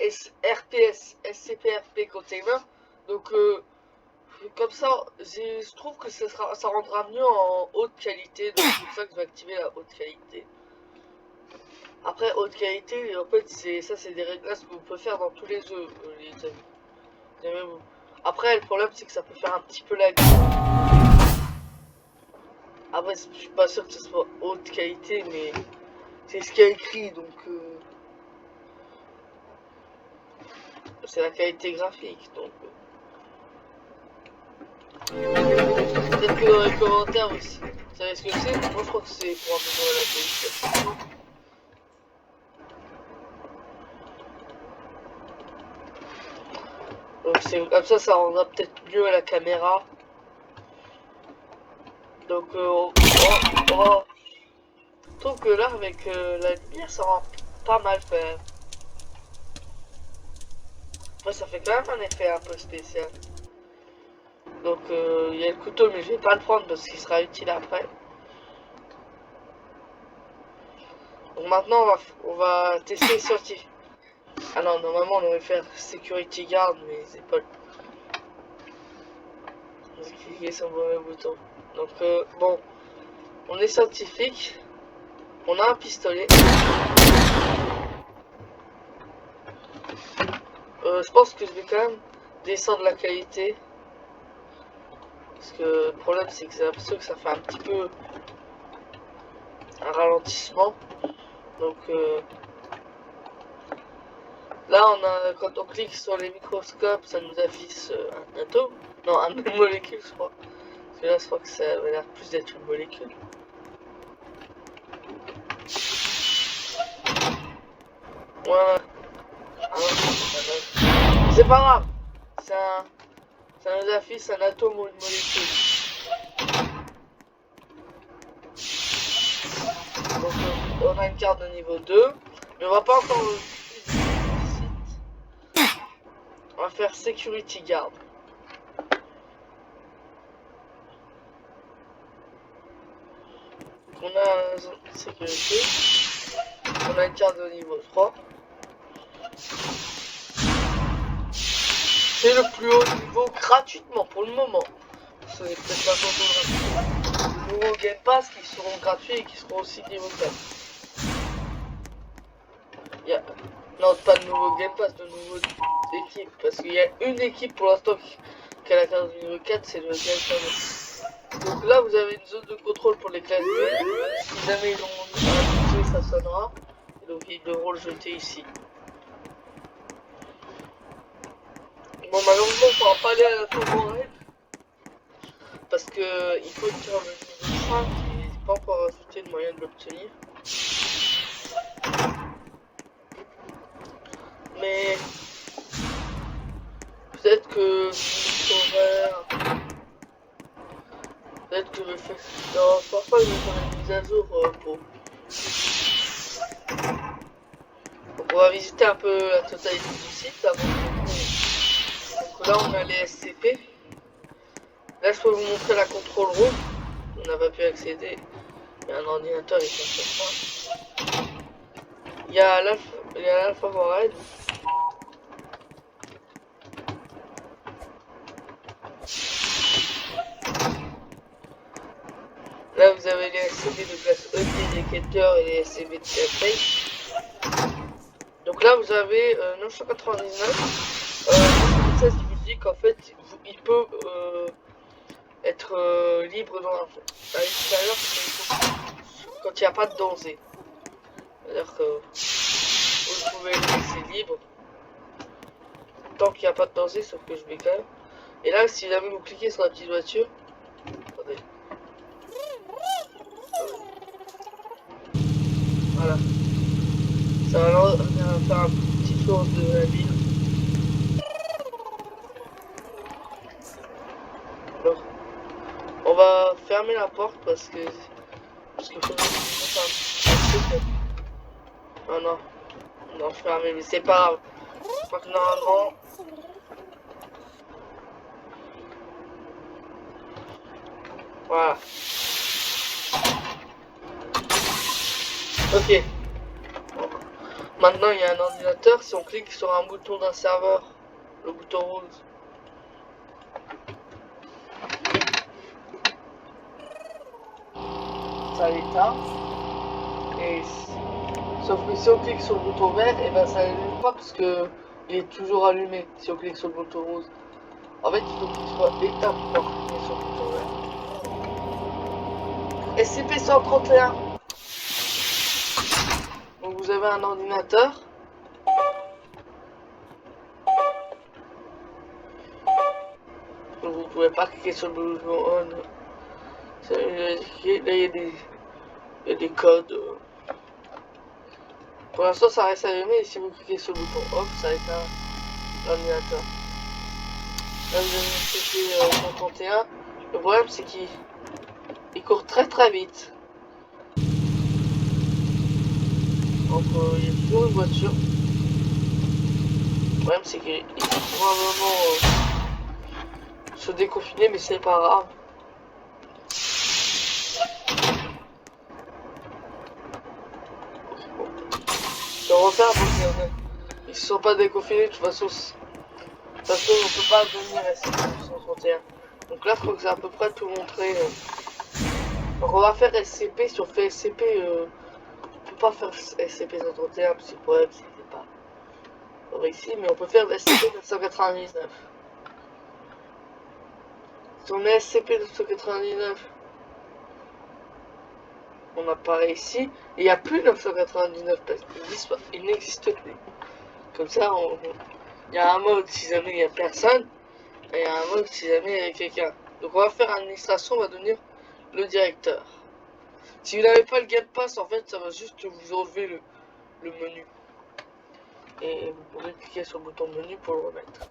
RPS SCP-RP Container. Donc comme ça, je trouve que ça rendra mieux en haute qualité. Donc c'est pour ça que je vais activer la haute qualité. Après haute qualité, en fait c'est des réglages que vous pouvez faire dans tous les jeux, les amis. Après le problème c'est que ça peut faire un petit peu lag. Après je suis pas sûr que ce soit haute qualité, mais c'est ce qu'il y a écrit, donc c'est la qualité graphique, donc peut-être que dans les commentaires aussi. Vous savez ce que c'est? Moi je crois que c'est pour améliorer la qualité. Donc c'est comme ça rendra peut-être mieux à la caméra. Donc je trouve que là avec la lumière ça rend pas mal fait. Après ça fait quand même un effet un peu spécial. Donc il y a le couteau, mais je vais pas le prendre parce qu'il sera utile après. Donc maintenant on va tester scientifique. Ah non, normalement on aurait fait security guard, mais c'est pas. J'ai cliqué sur le mauvais bouton. Donc bon, on est scientifique. On a un pistolet. Je pense que je vais quand même descendre la qualité. Parce que le problème c'est que j'ai l'impression que ça fait un petit peu un ralentissement. Donc là quand on clique sur les microscopes, ça nous affiche un atome. Non, une molécule je crois. Parce que là je crois que ça a l'air plus d'être une molécule. Ouais. Ah non, c'est pas grave. Ça nous affiche un atome ou une molécule. Donc on a une carte de niveau 2. Mais on va pas encore le site. On va faire security guard. On a une sécurité. On a une carte de niveau 3. C'est le plus haut niveau gratuitement pour le moment. Ce n'est peut-être pas gratuit. Les nouveaux Game Pass qui seront gratuits et qui seront aussi niveau 4. Non, pas de nouveau Game Pass, de nouveau équipe. Parce qu'il y a une équipe pour l'instant qui a la carte de niveau 4, c'est le Game Pass. Donc là, vous avez une zone de contrôle pour les classes B. Si jamais ils ont un ça sonnera. Et donc ils devront le jeter ici. Bon, malheureusement, on pourra pas aller à la favorite. Parce que il faut tirer le niveau 5 et j'ai pas encore rajouté de moyen de l'obtenir. Mais peut-être que peut-être que je fais. Non, je pense pas que je vais faire une mise à jour pour. Donc on va visiter un peu la totalité du site avant de... Donc là on a les SCP. Là je peux vous montrer la control room. On n'a pas pu accéder. Il y a un ordinateur et ça. Il y a l'Alpha Warhead. Là vous avez les SCP de classe E, Indicator et les SCP de classe A. Donc là vous avez 999. 916 qui vous dit qu'en fait il peut être libre à l'extérieur quand il n'y a pas de danger. C'est-à-dire que vous pouvez le laisser libre tant qu'il n'y a pas de danger, sauf que je vais quand même. Et là, si jamais vous cliquez sur la petite voiture, attendez. Voilà. Ça va faire un petit tour de la ville. Alors, on va fermer la porte parce que faut que je non, non. Non, fermé, mais c'est pas grave. Je crois que normalement. Voilà. Ok. Bon. Maintenant, il y a un ordinateur. Si on clique sur un bouton d'un serveur, le bouton rose, ça l'éteint. Et sauf que si on clique sur le bouton vert, et ben ça n'allume pas parce que il est toujours allumé si on clique sur le bouton rose. En fait, il faut qu'il soit éteint pour pouvoir cliquer sur le bouton vert. SCP-131. Donc vous avez un ordinateur. Donc vous pouvez pas cliquer sur le bouton on. Là il y a des codes. Pour l'instant ça reste allumé et si vous cliquez sur le bouton off, ça éteint l'ordinateur. Là vous avez SCP-131. Le problème c'est qu'il court très très vite. Donc il y a toujours une voiture. Le problème c'est qu'il faut probablement se déconfiner, mais c'est pas grave. Je vais refaire pour qu'ils se sont pas déconfinés. De toute façon, on peut pas devenir SCP-131. Donc là, je crois que c'est à peu près tout montré. Donc on va faire SCP. Si on fait SCP, on peut pas faire SCP-131 parce que le problème c'est pas ici, mais on peut faire SCP-999. Si on met SCP-999, on apparaît ici, et il n'y a plus 999 parce qu'il n'existe plus. Comme ça, il y a un mode si jamais il n'y a personne, et il y a un mode si jamais il y a quelqu'un. Donc on va faire administration, on va devenir le directeur. Si vous n'avez pas le Game Pass, en fait, ça va juste vous enlever le menu. Et vous pourrez cliquer sur le bouton menu pour le remettre.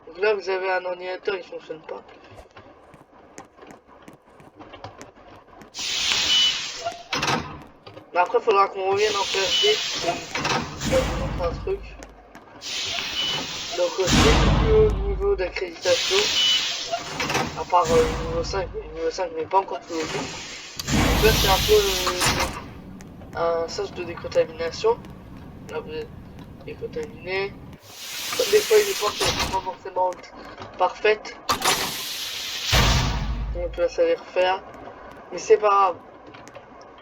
Donc là, vous avez un ordinateur, il ne fonctionne pas. Mais après, il faudra qu'on revienne en PHP. Je vais vous montrer un truc. Donc, c'est le plus haut niveau d'accréditation. À part le niveau 5, le niveau 5 n'est pas encore tout le niveau. Donc là, c'est un peu un sas de décontamination. Là, vous êtes décontaminé. Des fois, il est pas forcément parfaite. Donc là, ça va les refaire. Mais c'est pas grave.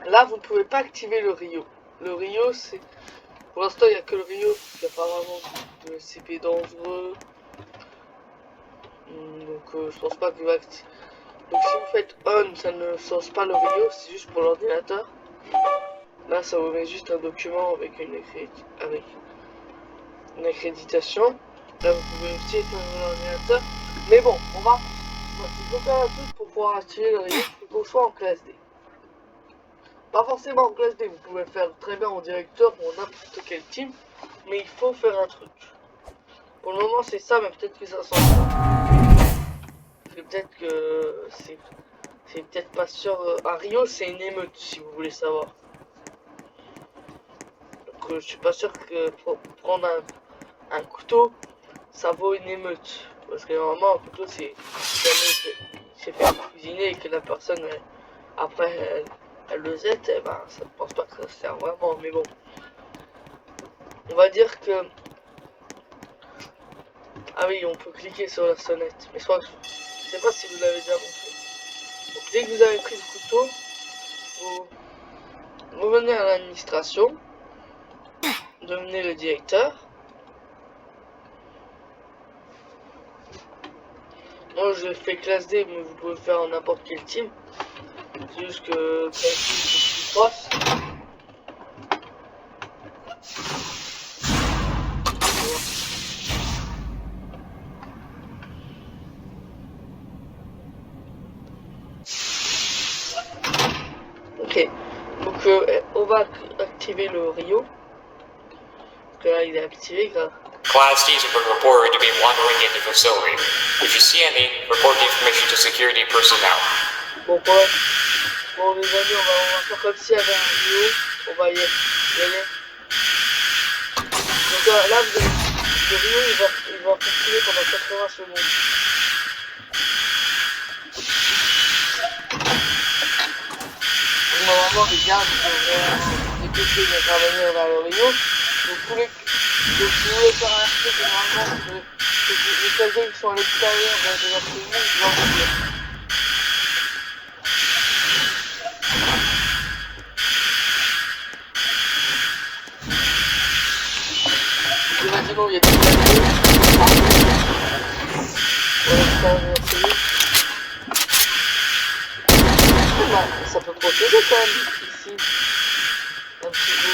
Là, vous ne pouvez pas activer le Rio. Le Rio, c'est... Pour l'instant, il n'y a que le Rio. Il n'y a pas vraiment de SCP dangereux. Donc, je pense pas qu'il va activer. Donc, si vous faites on, ça ne lance pas le Rio. C'est juste pour l'ordinateur. Là, ça vous met juste un document avec une accréditation. Là, vous pouvez aussi éteindre l'ordinateur. Mais bon, il faut faire un truc pour pouvoir activer le Rio. Il faut qu'on soit en classe D. Pas forcément en classe D, vous pouvez le faire très bien en directeur ou en n'importe quel team, mais il faut faire un truc. Pour le moment c'est ça, mais peut-être que ça s'en va. Peut-être que c'est peut-être pas sûr. Un Rio c'est une émeute si vous voulez savoir. Donc je suis pas sûr que pour prendre un couteau ça vaut une émeute. Parce que normalement un couteau c'est fait cuisiner et que la personne après elle le zette, eh ben, ça ne pense pas que ça sert vraiment, mais bon. On va dire que... Ah oui, on peut cliquer sur la sonnette, mais je crois que... Je sais pas si vous l'avez déjà montré. Donc dès que vous avez pris le couteau, vous revenez à l'administration, devenez le directeur. Moi je fais classe D, mais vous pouvez le faire en n'importe quel team. C'est juste que classe D c'est plus proche. Ok, donc on va activer le Rio. Donc là il est activé grave. Class Ds have been reported to be wandering in the facility. If you see any, report the information to security personnel. Bon les amis, on va faire comme s'il y avait un Rio. On va y aller. Donc là vous avez le Rio, il va fonctionner pendant 80 secondes. Normalement les gardes devraient PC vient parvenir vers le Rio. Donc si vous voulez faire un RP, généralement, les quelqu'un qui sont à l'extérieur de la prison, ils doivent vous dire. Imaginons il y a des claviers à l'extérieur de la cellule. Bah, ça peut protéger quand même ici. Un petit peu.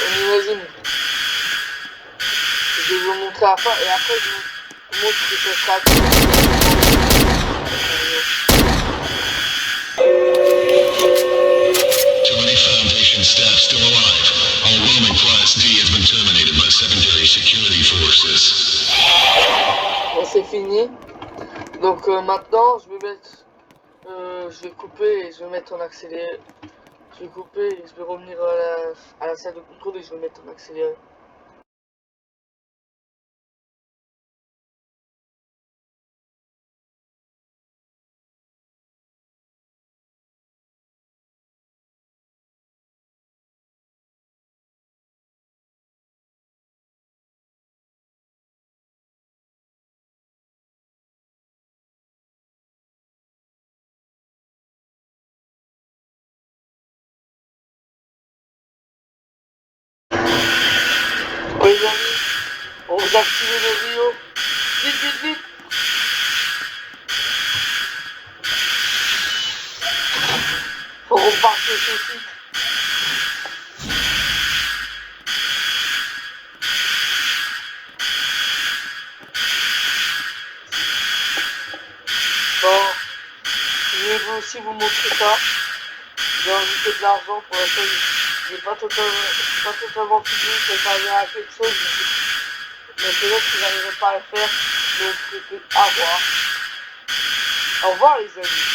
On imagine. Je vais vous montrer à la fin et après je vous montre que ça sera. To any Foundation staff still alive, all roaming Class D has been terminated by secondary security forces. Bon, c'est fini. Donc maintenant, je vais mettre, je vais couper et je vais mettre en accéléré. Je vais couper et je vais revenir à la salle de contrôle et je vais mettre en accéléré. Bon, les amis, on vous active le Rio. Vite, vite, vite. Faut repartir sur le site. Bon, je vais vous aussi vous montrer ça. J'ai rajouté de l'argent pour l'instant. Il n'est pas totalement fini, ça servira à quelque chose. Mais peut-être que j'arriverai pas à le faire. Donc, à voir. Au revoir les amis.